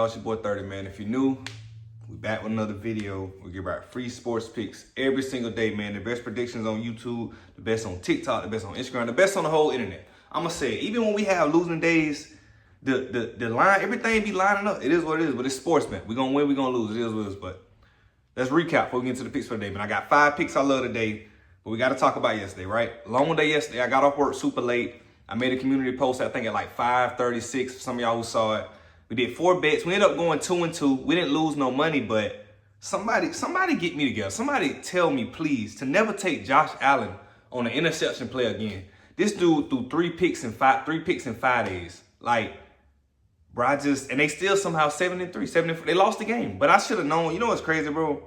y'all? It's your boy 30, man. If you're new, we back with another video. We give out free sports picks every single day, man. The best predictions on YouTube, the best on TikTok, the best on Instagram, the best on the whole internet. I'm gonna say it. Even when we have losing days, the line, everything be lining up. It is what it is, but it's sports, man. We're gonna win, we're gonna lose. It is what it is. But let's recap before we get into the picks for the day, man. I got 5 picks I love today, but we gotta talk about yesterday, right? Long day yesterday. I got off work super late. I made a community post, I think at like 5:36, for some of y'all who saw it. We did 4 bets. We ended up going 2-2. We didn't lose no money, but somebody get me together. Somebody tell me, please, to never take Josh Allen on an interception play again. This dude threw 3 picks in 5 days. Like, bro, and they still somehow 7-3. They lost the game. But I should have known. You know what's crazy, bro?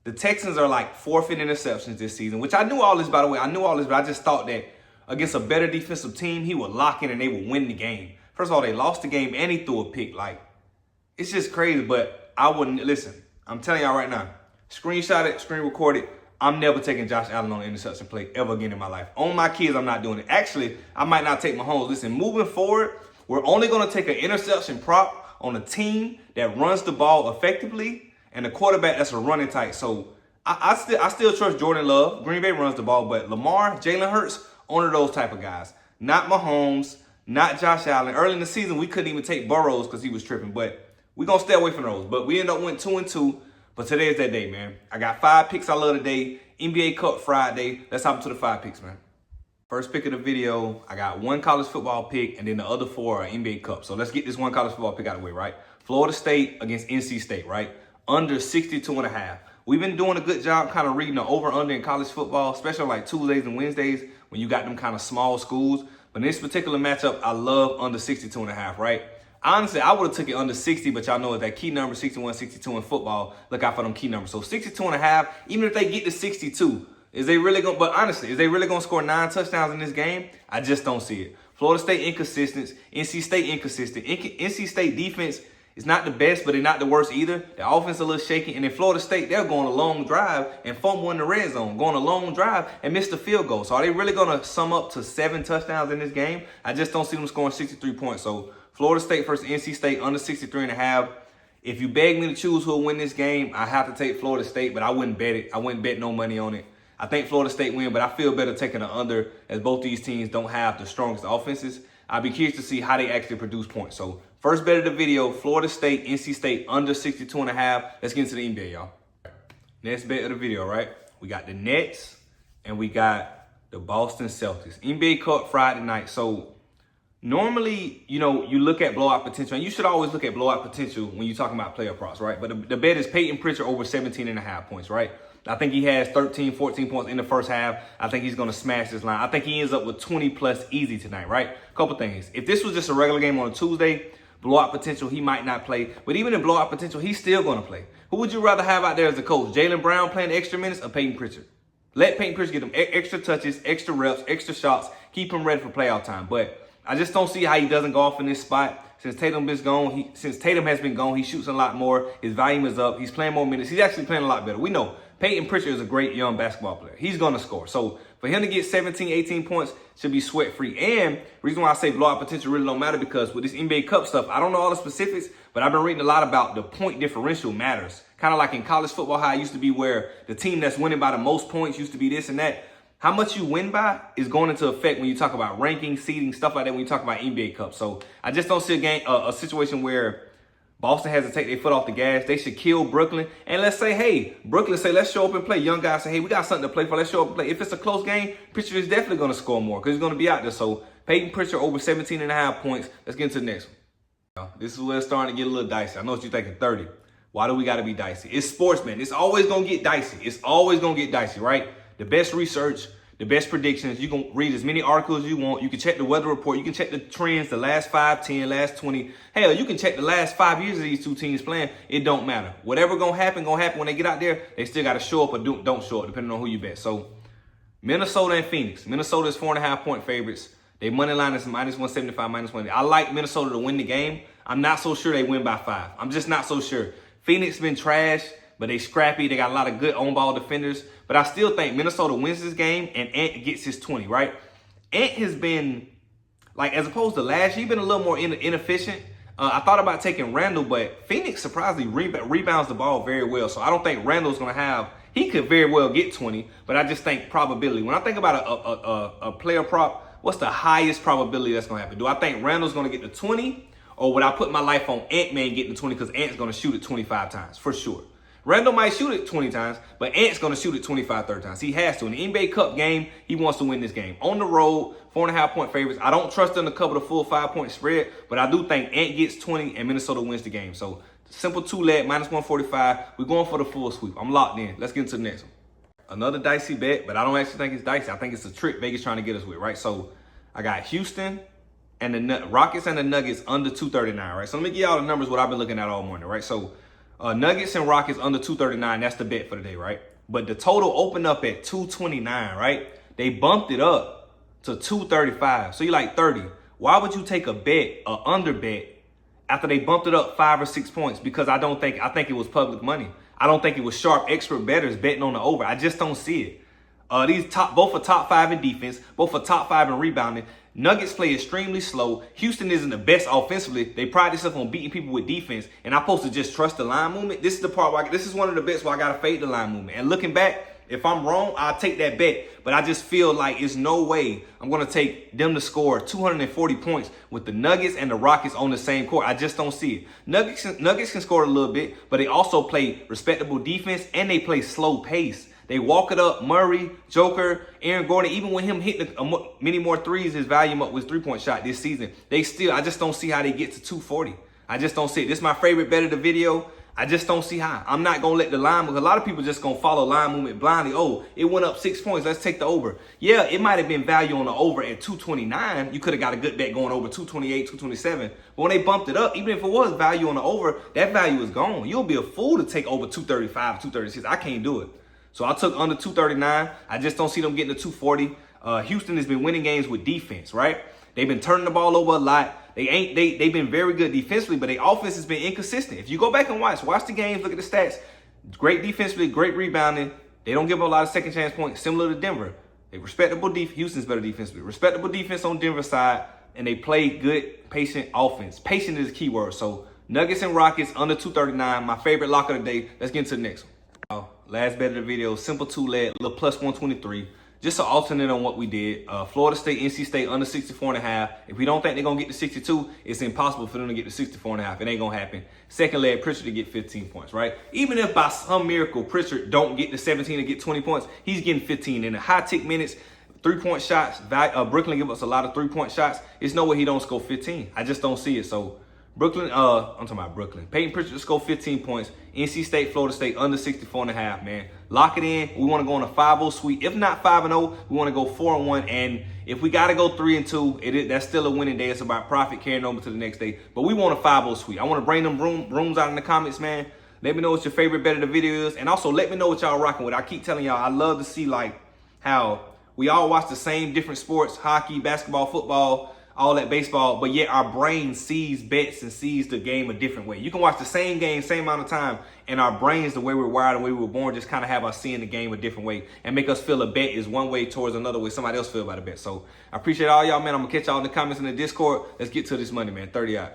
The Texans are like forfeiting interceptions this season, which I knew all this, by the way. I knew all this, but I just thought that against a better defensive team, he would lock in and they would win the game. First of all, they lost the game and he threw a pick. Like, it's just crazy, but I wouldn't, listen, I'm telling y'all right now, screenshot it, screen record it. I'm never taking Josh Allen on an interception play ever again in my life. On my kids, I'm not doing it. Actually, I might not take Mahomes. Listen, moving forward, we're only going to take an interception prop on a team that runs the ball effectively and a quarterback that's a running tight. So I still trust Jordan Love. Green Bay runs the ball, but Lamar, Jalen Hurts, one of those type of guys. Not Mahomes, not Josh Allen. Early in the season, we couldn't even take Burrows because he was tripping, but we're going to stay away from those. But we ended up went 2-2, but today is that day, man. I got 5 picks I love today. NBA Cup Friday. Let's hop into the 5 picks, man. First pick of the video, I got 1 college football pick, and then the other 4 are NBA Cup. So let's get this 1 college football pick out of the way, right? Florida State against NC State, right? Under 62.5. We've been doing a good job kind of reading the over-under in college football, especially like Tuesdays and Wednesdays when you got them kind of small schools. But in this particular matchup, I love under 62.5, right? Honestly, I would have took it under 60, but y'all know that key number 61, 62 in football. Look out for them key numbers. So 62.5, even if they get to 62, is they really going to score 9 touchdowns in this game? I just don't see it. Florida State inconsistent, NC State inconsistent. NC State defense is not the best, but they're not the worst either. The offense a little shaky. And in Florida State, they're going a long drive and fumble in the red zone, going a long drive and miss the field goal. So are they really going to sum up to 7 touchdowns in this game? I just don't see them scoring 63 points. So Florida State versus NC State under 63.5. If you beg me to choose who will win this game, I have to take Florida State, but I wouldn't bet it. I wouldn't bet no money on it. I think Florida State win, but I feel better taking the under as both these teams don't have the strongest offenses. I'd be curious to see how they actually produce points. So first bet of the video, Florida State, NC State under 62.5. Let's get into the NBA, y'all. Next bet of the video, right? We got the Nets and we got the Boston Celtics. NBA Cup Friday night. So normally, you know, you look at blowout potential, and you should always look at blowout potential when you're talking about player props, right? But the bet is Payton Pritchard over 17.5 points, right? I think he has 13, 14 points in the first half. I think he's going to smash this line. I think he ends up with 20 plus easy tonight, right? Couple things. If this was just a regular game on a Tuesday, blowout potential, he might not play. But even in blowout potential, he's still going to play. Who would you rather have out there as a coach? Jaylen Brown playing extra minutes or Payton Pritchard? Let Payton Pritchard get him extra touches, extra reps, extra shots, keep him ready for playoff time. But I just don't see how he doesn't go off in this spot. Since Tatum has been gone, he shoots a lot more. His volume is up. He's playing more minutes. He's actually playing a lot better. We know Payton Pritchard is a great young basketball player. He's going to score. So for him to get 17, 18 points should be sweat-free. And the reason why I say blowout potential really don't matter because with this NBA Cup stuff, I don't know all the specifics, but I've been reading a lot about the point differential matters. Kind of like in college football, how it used to be where the team that's winning by the most points used to be this and that. How much you win by is going into effect when you talk about ranking, seeding, stuff like that when you talk about NBA Cup. So I just don't see a situation where Boston has to take their foot off the gas. They should kill Brooklyn. And let's say, hey, Brooklyn say, let's show up and play. Young guys say, hey, we got something to play for. Let's show up and play. If it's a close game, Pritchard is definitely going to score more because he's going to be out there. So Payton Pritchard over 17.5 points. Let's get into the next one. This is where it's starting to get a little dicey. I know what you're thinking, 30. Why do we got to be dicey? It's sports, man. It's always going to get dicey. It's always going to get dicey, right? The best research, the best predictions. You can read as many articles as you want. You can check the weather report. You can check the trends, the last 5, 10, last 20. Hell, you can check the last 5 years of these two teams playing. It don't matter. Whatever gonna happen when they get out there. They still got to show up or don't show up, depending on who you bet. So Minnesota and Phoenix. Minnesota is 4.5 point favorites. They money line is minus 175, minus 1. I like Minnesota to win the game. I'm not so sure they win by 5. I'm just not so sure. Phoenix been trash, but they scrappy. They got a lot of good on-ball defenders. But I still think Minnesota wins this game and Ant gets his 20, right? Ant has been, like, as opposed to last year, he's been a little more inefficient. I thought about taking Randall, but Phoenix surprisingly rebounds the ball very well. So I don't think Randall's going to have, he could very well get 20, but I just think probability. When I think about a player prop, what's the highest probability that's going to happen? Do I think Randall's going to get the 20, or would I put my life on Ant-Man getting the 20 because Ant's going to shoot it 25 times for sure? Randall might shoot it 20 times, but Ant's going to shoot it 25, 30 times. He has to. In the NBA Cup game, he wants to win this game. On the road, 4.5-point favorites. I don't trust them to cover the full 5-point spread, but I do think Ant gets 20 and Minnesota wins the game. So, simple 2-leg, minus 145. We're going for the full sweep. I'm locked in. Let's get into the next one. Another dicey bet, but I don't actually think it's dicey. I think it's a trick Vegas trying to get us with, right? So, I got Houston and the Rockets and the Nuggets under 239, right? So, let me give y'all the numbers, what I've been looking at all morning, right? So, Nuggets and Rockets under 239. That's the bet for the day, right? But the total opened up at 229, right? They bumped it up to 235. So you're like 30. Why would you take a bet, a under bet, after they bumped it up 5 or 6 points? Because I think it was public money. I don't think it was sharp expert bettors betting on the over. I just don't see it. Both are top 5 in defense, both are top 5 in rebounding. Nuggets play extremely slow. Houston isn't the best offensively. They pride themselves on beating people with defense. And I'm supposed to just trust the line movement. This is the part where this is one of the bets where I gotta fade the line movement. And looking back, if I'm wrong, I'll take that bet. But I just feel like it's no way I'm gonna take them to score 240 points with the Nuggets and the Rockets on the same court. I just don't see it. Nuggets can score a little bit, but they also play respectable defense and they play slow pace. They walk it up. Murray, Joker, Aaron Gordon, even with him hitting many more threes, his volume up with 3-point shot this season. I just don't see how they get to 240. I just don't see it. This is my favorite bet of the video. I just don't see how. I'm not going to let the line, because a lot of people just going to follow line movement blindly. Oh, it went up 6 points. Let's take the over. Yeah, it might have been value on the over at 229. You could have got a good bet going over 228, 227. But when they bumped it up, even if it was value on the over, that value is gone. You'll be a fool to take over 235, 236. I can't do it. So I took under 239. I just don't see them getting to 240. Houston has been winning games with defense, right? They've been turning the ball over a lot. They've been very good defensively, but their offense has been inconsistent. If you go back and watch the games, look at the stats. Great defensively, great rebounding. They don't give up a lot of second chance points, similar to Denver. They respectable defense. Houston's better defensively. Respectable defense on Denver's side, and they play good, patient offense. Patient is the key word. So Nuggets and Rockets under 239. My favorite lock of the day. Let's get into the next one. Last bet of the video, simple 2-leg, little plus 123. Just to alternate on what we did. Florida State, NC State under 64.5. If we don't think they're going to get to 62, it's impossible for them to get to 64.5. It ain't going to happen. Second leg, Pritchard to get 15 points, right? Even if by some miracle Pritchard don't get to 17 and get 20 points, he's getting 15. In the high tick minutes, 3-point shots, Brooklyn give us a lot of 3-point shots. It's no way he don't score 15. I just don't see it. So Brooklyn, I'm talking about Brooklyn. Payton Pritchard to score 15 points. NC State, Florida State under 64.5, man. Lock it in. We want to go on a 5-0 sweep. If not 5-0, we want to go 4-1. And if we got to go 3-2, that's still a winning day. It's about profit carrying over to the next day. But we want a 5-0 sweep. I want to bring them rooms out in the comments, man. Let me know what your favorite bet of the video is. And also let me know what y'all rocking with. I keep telling y'all, I love to see like how we all watch the same different sports, hockey, basketball, football, all that baseball, but yet our brain sees bets and sees the game a different way. You can watch the same game, same amount of time, and our brains, the way we're wired, the way we were born, just kind of have us seeing the game a different way and make us feel a bet is one way towards another way somebody else feel about a bet. So I appreciate all y'all, man. I'm going to catch y'all in the comments in the Discord. Let's get to this money, man. 30 out.